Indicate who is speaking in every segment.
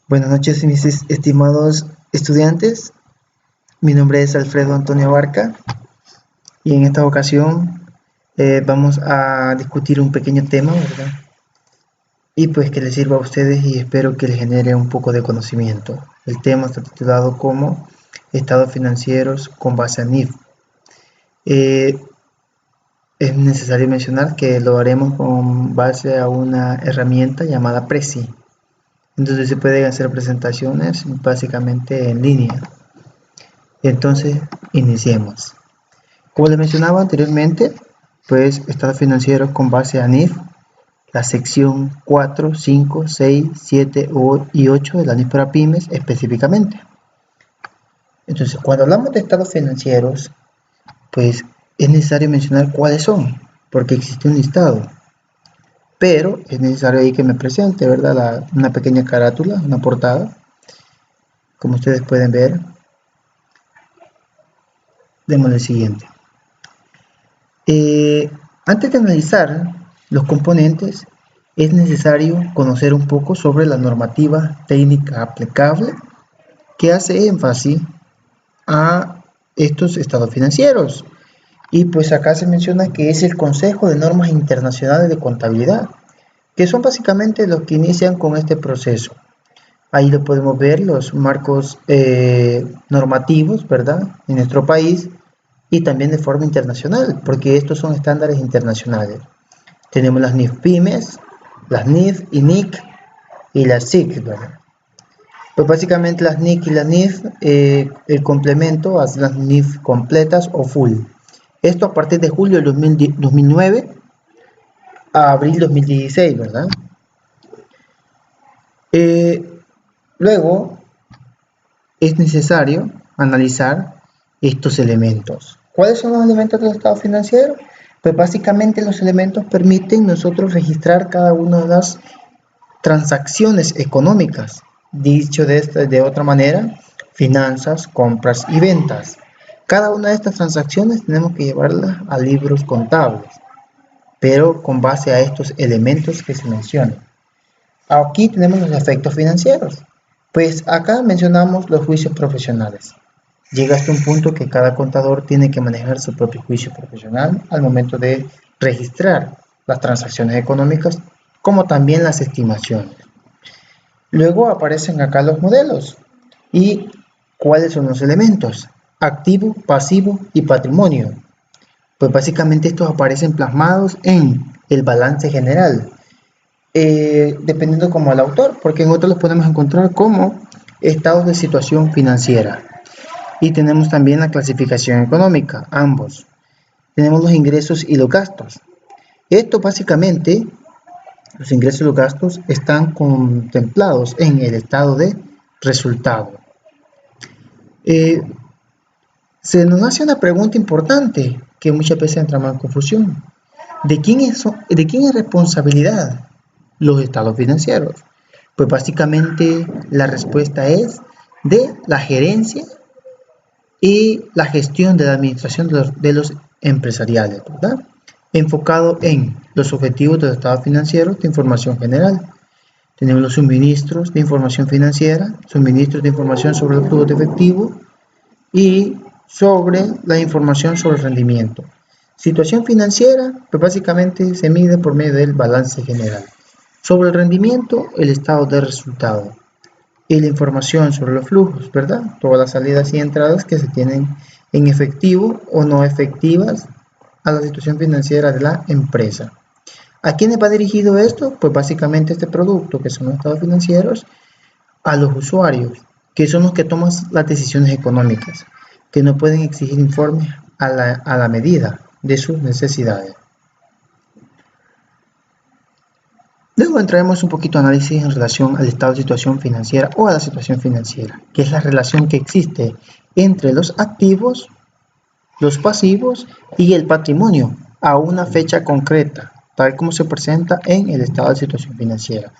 Speaker 1: Buenas noches, mis estimados estudiantes. Mi nombre es Alfredo Antonio Barca y en esta ocasión vamos a discutir un pequeño tema, ¿verdad? Y pues que les sirva a ustedes y espero que les genere un poco de conocimiento. El tema está titulado como Estados financieros con base a NIF. Es necesario mencionar que lo haremos con base a una herramienta llamada Prezi. Entonces se pueden hacer presentaciones básicamente en línea. Entonces, iniciemos. Como les mencionaba anteriormente, pues estados financieros con base a NIF, la sección 4, 5, 6, 7 y 8 de la NIF para pymes específicamente. Entonces, cuando hablamos de estados financieros, pues es necesario mencionar cuáles son, porque existe un listado. Pero es necesario ahí que me presente, ¿verdad? Una pequeña carátula, una portada, como ustedes pueden ver. Demos el siguiente. Antes de analizar los componentes, es necesario conocer un poco sobre la normativa técnica aplicable que hace énfasis a estos estados financieros. Y pues acá se menciona que es el Consejo de Normas Internacionales de Contabilidad, que son básicamente los que inician con este proceso. Ahí lo podemos ver, los marcos normativos, ¿verdad? En nuestro país y también de forma internacional, porque estos son estándares internacionales. Tenemos las NIF Pymes, las NIF y NIC y las SIC, ¿verdad? Pues básicamente las NIC y las NIF, el complemento a las NIF completas o full. Esto a partir de julio del 2009 a abril 2016, ¿verdad? Luego es necesario analizar estos elementos. ¿Cuáles son los elementos del estado financiero? Pues básicamente los elementos permiten nosotros registrar cada una de las transacciones económicas. Dicho de otra manera, finanzas, compras y ventas. Cada una de estas transacciones tenemos que llevarlas a libros contables, pero con base a estos elementos que se mencionan. Aquí tenemos los efectos financieros. Pues acá mencionamos los juicios profesionales. Llega hasta un punto que cada contador tiene que manejar su propio juicio profesional al momento de registrar las transacciones económicas, como también las estimaciones. Luego aparecen acá los modelos. ¿Y cuáles son los elementos? Activo, pasivo y patrimonio. Pues básicamente estos aparecen plasmados en el balance general, dependiendo como el autor, porque en otros los podemos encontrar como estados de situación financiera. Y tenemos también la clasificación económica, ambos. Tenemos los ingresos y los gastos. Esto básicamente, los ingresos y los gastos están contemplados en el estado de resultado. Se nos hace una pregunta importante que muchas veces entra en confusión. ¿De quién es responsabilidad los estados financieros? Pues básicamente la respuesta es de la gerencia y la gestión de la administración de los empresariales, ¿verdad? Enfocado en los objetivos de los estados financieros de información general. Tenemos los suministros de información financiera, suministros de información sobre los flujos de efectivo y sobre la información sobre el rendimiento. Situación financiera, pues básicamente se mide por medio del balance general. Sobre el rendimiento, el estado de resultado. Y la información sobre los flujos, ¿verdad? Todas las salidas y entradas que se tienen en efectivo o no efectivas a la situación financiera de la empresa. ¿A quiénes va dirigido esto? Pues básicamente este producto, que son los estados financieros, a los usuarios, que son los que toman las decisiones económicas, que no pueden exigir informes a la medida de sus necesidades. Luego entraremos un poquito a análisis en relación al estado de situación financiera o a la situación financiera, que es la relación que existe entre los activos, los pasivos y el patrimonio a una fecha concreta, tal como se presenta en el estado de situación financiera.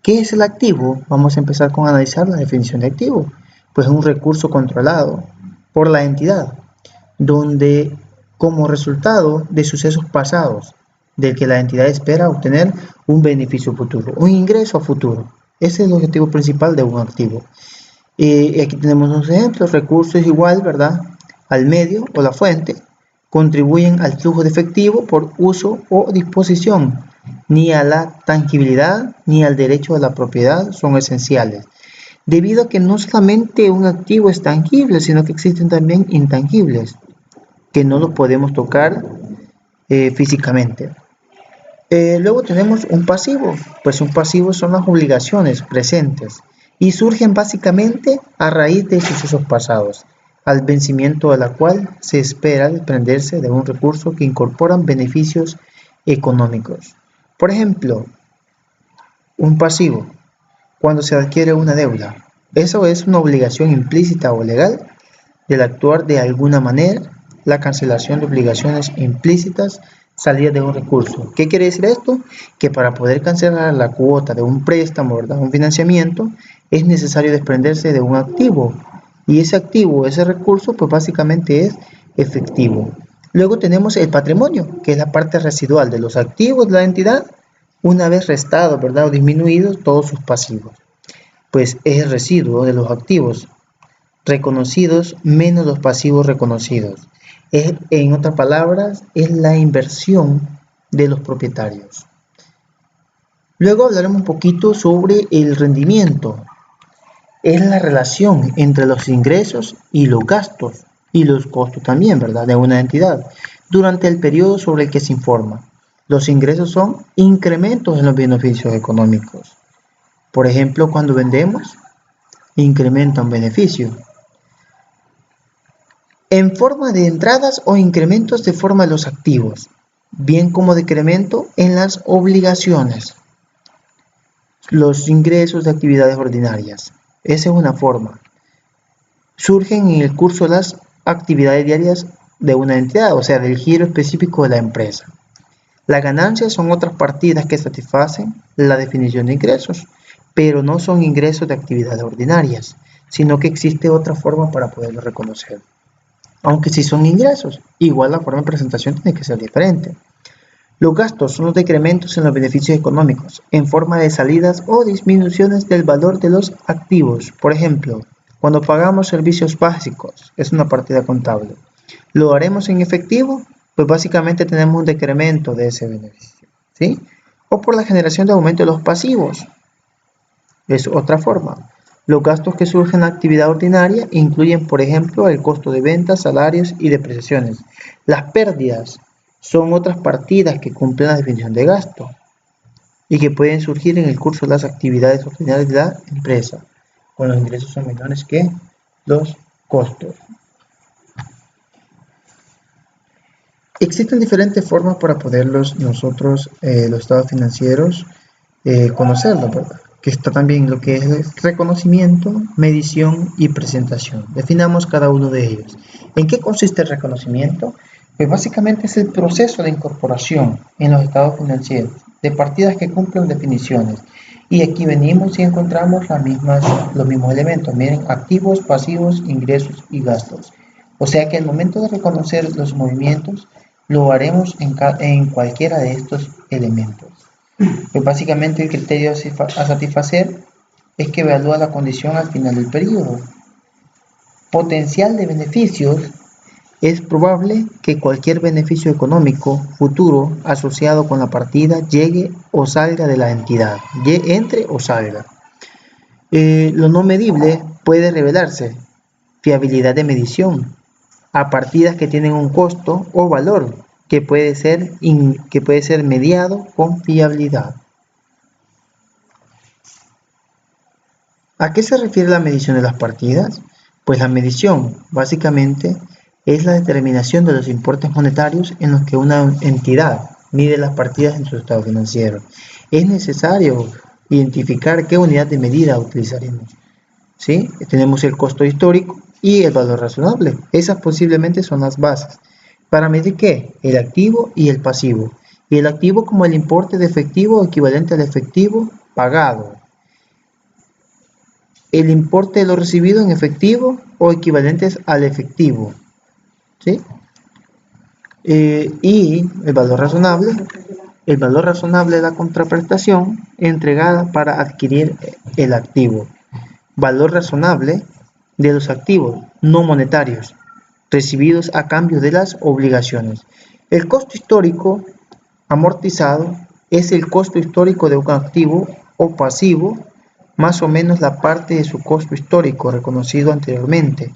Speaker 1: ¿Qué es el activo? Vamos a empezar con analizar la definición de activo. Pues es un recurso controlado por la entidad, donde como resultado de sucesos pasados, del que la entidad espera obtener un beneficio futuro, un ingreso a futuro. Ese es el objetivo principal de un activo. Aquí tenemos unos ejemplos. Recursos es igual, ¿verdad?, al medio o la fuente. Contribuyen al flujo de efectivo por uso o disposición. Ni a la tangibilidad ni al derecho a la propiedad son esenciales, debido a que no solamente un activo es tangible, sino que existen también intangibles, que no los podemos tocar físicamente. Luego tenemos un pasivo, pues un pasivo son las obligaciones presentes y surgen básicamente a raíz de sucesos pasados, al vencimiento de la cual se espera desprenderse de un recurso que incorporan beneficios económicos. Por ejemplo, un pasivo, cuando se adquiere una deuda, eso es una obligación implícita o legal del actuar de alguna manera, la cancelación de obligaciones implícitas, salida de un recurso. ¿Qué quiere decir esto? Que para poder cancelar la cuota de un préstamo, ¿verdad?, un financiamiento, es necesario desprenderse de un activo. Y ese activo, ese recurso, pues básicamente es efectivo. Luego tenemos el patrimonio, que es la parte residual de los activos de la entidad, una vez restado, ¿verdad?, o disminuidos todos sus pasivos. Pues es el residuo de los activos reconocidos menos los pasivos reconocidos. En otras palabras, es la inversión de los propietarios. Luego hablaremos un poquito sobre el rendimiento. Es la relación entre los ingresos y los gastos, y los costos también, ¿verdad?, de una entidad, durante el periodo sobre el que se informa. Los ingresos son incrementos en los beneficios económicos. Por ejemplo, cuando vendemos, incrementa un beneficio en forma de entradas o incrementos de forma de los activos, bien como decremento en las obligaciones. Los ingresos de actividades ordinarias. Esa es una forma. Surgen en el curso de las actividades diarias de una entidad, o sea, del giro específico de la empresa. Las ganancias son otras partidas que satisfacen la definición de ingresos, pero no son ingresos de actividades ordinarias, sino que existe otra forma para poderlo reconocer. Aunque si son ingresos, igual la forma de presentación tiene que ser diferente. Los gastos son los decrementos en los beneficios económicos, en forma de salidas o disminuciones del valor de los activos. Por ejemplo, cuando pagamos servicios básicos, es una partida contable. ¿Lo haremos en efectivo? Pues básicamente tenemos un decremento de ese beneficio, ¿sí? O por la generación de aumento de los pasivos. Es otra forma. Los gastos que surgen en la actividad ordinaria incluyen, por ejemplo, el costo de ventas, salarios y depreciaciones. Las pérdidas son otras partidas que cumplen la definición de gasto y que pueden surgir en el curso de las actividades ordinarias de la empresa, cuando los ingresos son menores que los costos. Existen diferentes formas para poderlos nosotros, los estados financieros, conocerlos, ¿verdad? Que está también lo que es reconocimiento, medición y presentación. Definamos cada uno de ellos. ¿En qué consiste el reconocimiento? Pues básicamente es el proceso de incorporación en los estados financieros de partidas que cumplen definiciones. Y aquí venimos y encontramos los mismos elementos. Miren, activos, pasivos, ingresos y gastos. O sea que al momento de reconocer los movimientos, lo haremos en cualquiera de estos elementos. Pues básicamente el criterio a satisfacer es que evalúa la condición al final del periodo. Potencial de beneficios. Es probable que cualquier beneficio económico futuro asociado con la partida llegue o salga de la entidad, entre o salga. Lo no medible puede revelarse. Fiabilidad de medición a partidas que tienen un costo o valor que puede ser mediado con fiabilidad. ¿A qué se refiere la medición de las partidas? Pues la medición, básicamente, es la determinación de los importes monetarios en los que una entidad mide las partidas en su estado financiero. Es necesario identificar qué unidad de medida utilizaremos, ¿sí? Tenemos el costo histórico y el valor razonable. Esas posiblemente son las bases. ¿Para medir qué? El activo y el pasivo. Y el activo como el importe de efectivo equivalente al efectivo pagado. El importe de lo recibido en efectivo o equivalentes al efectivo, ¿sí? Y el valor razonable El valor razonable de la contraprestación entregada para adquirir el activo. Valor razonable de los activos no monetarios recibidos a cambio de las obligaciones. El costo histórico amortizado es el costo histórico de un activo o pasivo, más o menos la parte de su costo histórico reconocido anteriormente,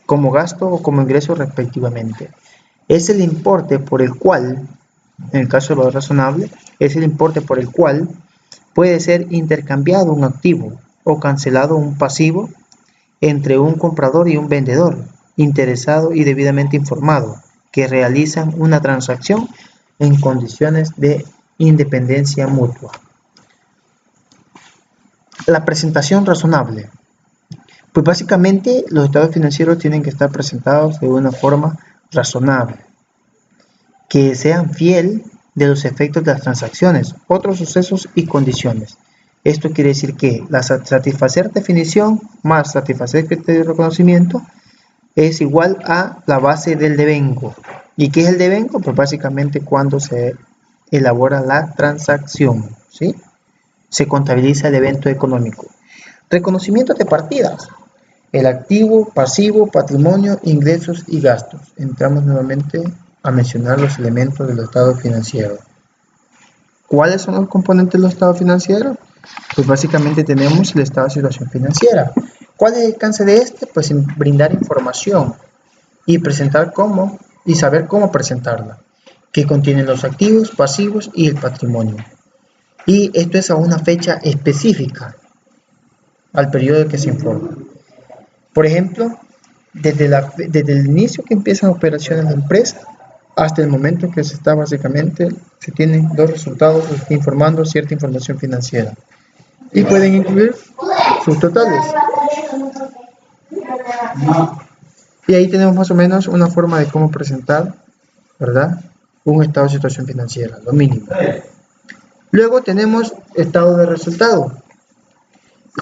Speaker 1: como gasto o como ingreso respectivamente. Es el importe por el cual, en el caso del valor razonable, es el importe por el cual puede ser intercambiado un activo o cancelado un pasivo entre un comprador y un vendedor interesado y debidamente informado que realizan una transacción en condiciones de independencia mutua. La presentación razonable. Pues básicamente los estados financieros tienen que estar presentados de una forma razonable, que sean fiel de los efectos de las transacciones, otros sucesos y condiciones. Esto quiere decir que la satisfacer definición más satisfacer criterio de reconocimiento es igual a la base del devengo. ¿Y qué es el devengo? Pues básicamente cuando se elabora la transacción, ¿sí? Se contabiliza el evento económico. Reconocimiento de partidas. El activo, pasivo, patrimonio, ingresos y gastos. Entramos nuevamente a mencionar los elementos del estado financiero. ¿Cuáles son los componentes del estado financiero? Pues básicamente tenemos el estado de situación financiera. ¿Cuál es el alcance de este? Pues en brindar información y presentar cómo y saber cómo presentarla, que contienen los activos, pasivos y el patrimonio. Y esto es a una fecha específica, al periodo que se informa. Por ejemplo, desde el inicio que empiezan operaciones de empresa hasta el momento que se está básicamente, se tienen dos resultados, se está informando cierta información financiera. Y pueden incluir sus totales. Y ahí tenemos más o menos una forma de cómo presentar, ¿verdad? Un estado de situación financiera, lo mínimo. Luego tenemos estado de resultado.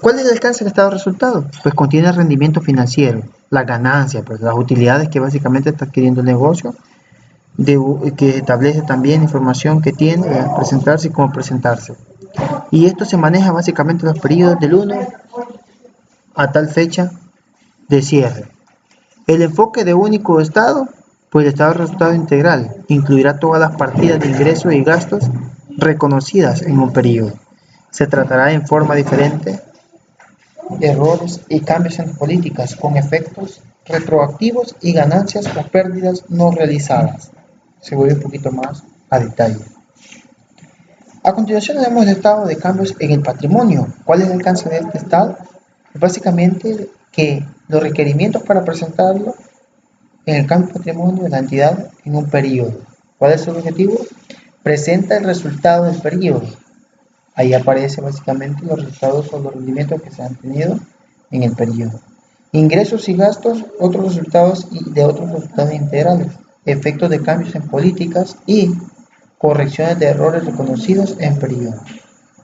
Speaker 1: ¿Cuál es el alcance del estado de resultado? Pues contiene el rendimiento financiero, las ganancias, pues las utilidades que básicamente está adquiriendo el negocio, que establece también información que tiene de presentarse y cómo presentarse. Y esto se maneja básicamente en los periodos del 1 a tal fecha de cierre. El enfoque de único estado, pues el estado de resultado integral, incluirá todas las partidas de ingresos y gastos reconocidas en un periodo. Se tratará en forma diferente errores y cambios en políticas con efectos retroactivos y ganancias o pérdidas no realizadas. Se vuelve un poquito más a detalle. A continuación tenemos el estado de cambios en el patrimonio. ¿Cuál es el alcance de este estado? Básicamente que los requerimientos para presentarlo en el cambio de patrimonio de la entidad en un periodo. ¿Cuál es el objetivo? Presenta el resultado del periodo. Ahí aparece básicamente los resultados o los rendimientos que se han tenido en el periodo. Ingresos y gastos, otros resultados y de otros resultados integrales. Efectos de cambios en políticas y correcciones de errores reconocidos en periodo.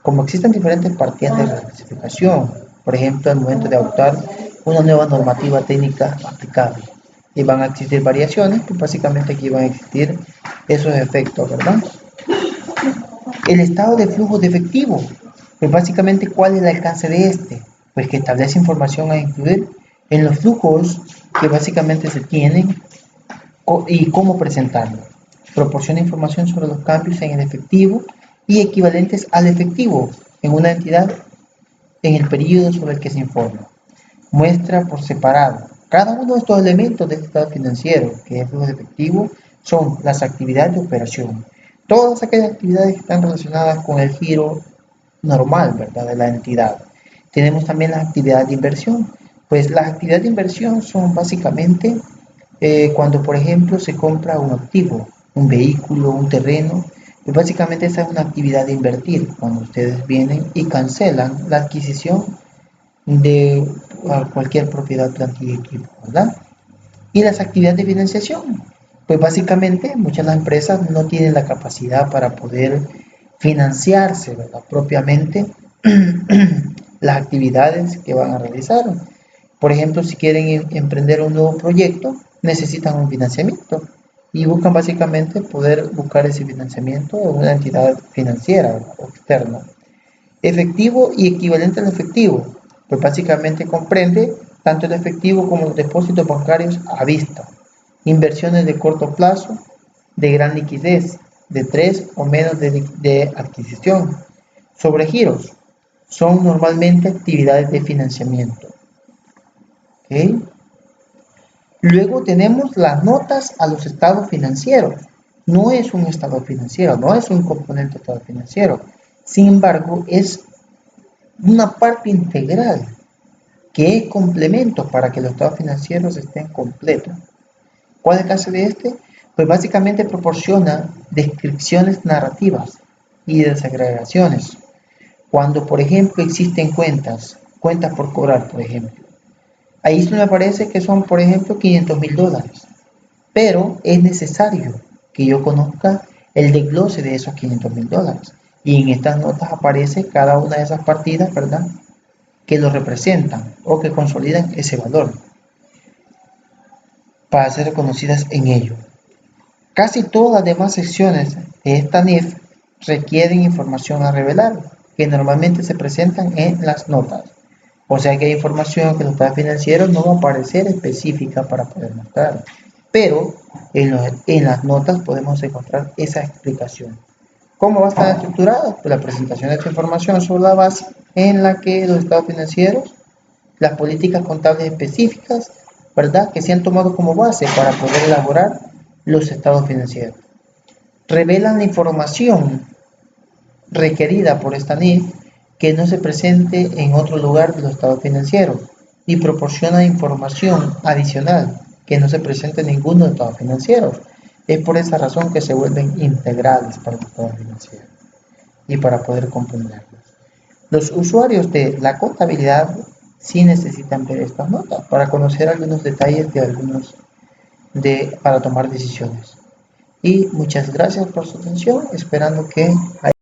Speaker 1: Como existen diferentes partidas de reclasificación, por ejemplo, al momento de adoptar una nueva normativa técnica aplicable, y van a existir variaciones, pues básicamente aquí van a existir esos efectos, ¿verdad? El estado de flujo de efectivo, pues básicamente ¿cuál es el alcance de este? Pues que establece información a incluir en los flujos que básicamente se tienen y cómo presentarlo. Proporciona información sobre los cambios en el efectivo y equivalentes al efectivo en una entidad en el periodo sobre el que se informa. Muestra por separado. Cada uno de estos elementos del estado financiero, que es el flujo de efectivo, son las actividades de operación. Todas aquellas actividades que están relacionadas con el giro normal, ¿verdad?, de la entidad. Tenemos también las actividades de inversión. Pues las actividades de inversión son básicamente cuando, por ejemplo, se compra un activo, un vehículo, un terreno, pues básicamente esa es una actividad de invertir. Cuando ustedes vienen y cancelan la adquisición de cualquier propiedad, plantilla y equipo, ¿verdad? Y las actividades de financiación, pues básicamente muchas de las empresas no tienen la capacidad para poder financiarse, ¿verdad?, propiamente las actividades que van a realizar. Por ejemplo, si quieren emprender un nuevo proyecto, necesitan un financiamiento. y buscan básicamente poder buscar ese financiamiento de una entidad financiera o externa. Efectivo y equivalente al efectivo, pues básicamente comprende tanto el efectivo como los depósitos bancarios a vista, inversiones de corto plazo, de gran liquidez, de 3 o menos de adquisición. Sobregiros son normalmente actividades de financiamiento. ¿Okay? Luego tenemos las notas a los estados financieros. No es un estado financiero, no es un componente de estado financiero. Sin embargo, es una parte integral que es complemento para que los estados financieros estén completos. ¿Cuál es el caso de este? Pues básicamente proporciona descripciones narrativas y desagregaciones. Cuando, por ejemplo, existen cuentas por cobrar, por ejemplo. Ahí se me parece que son, por ejemplo, $500,000. Pero es necesario que yo conozca el desglose de esos $500,000. Y en estas notas aparece cada una de esas partidas, ¿verdad? Que lo representan o que consolidan ese valor para ser reconocidas en ello. Casi todas las demás secciones de esta NIF requieren información a revelar, que normalmente se presentan en las notas. O sea que hay información que los estados financieros no va a aparecer específica para poder mostrar. Pero en las notas podemos encontrar esa explicación. ¿Cómo va a estar estructurada? Pues la presentación de esta información sobre la base en la que los estados financieros, las políticas contables específicas, ¿verdad?, que se han tomado como base para poder elaborar los estados financieros. Revelan la información requerida por esta NIF que no se presente en otro lugar de los estados financieros y proporciona información adicional que no se presente en ninguno de los estados financieros. Es por esa razón que se vuelven integrales para los estados financieros y para poder comprenderlos. Los usuarios de la contabilidad sí necesitan ver estas notas para conocer algunos detalles para tomar decisiones. Y muchas gracias por su atención, esperando que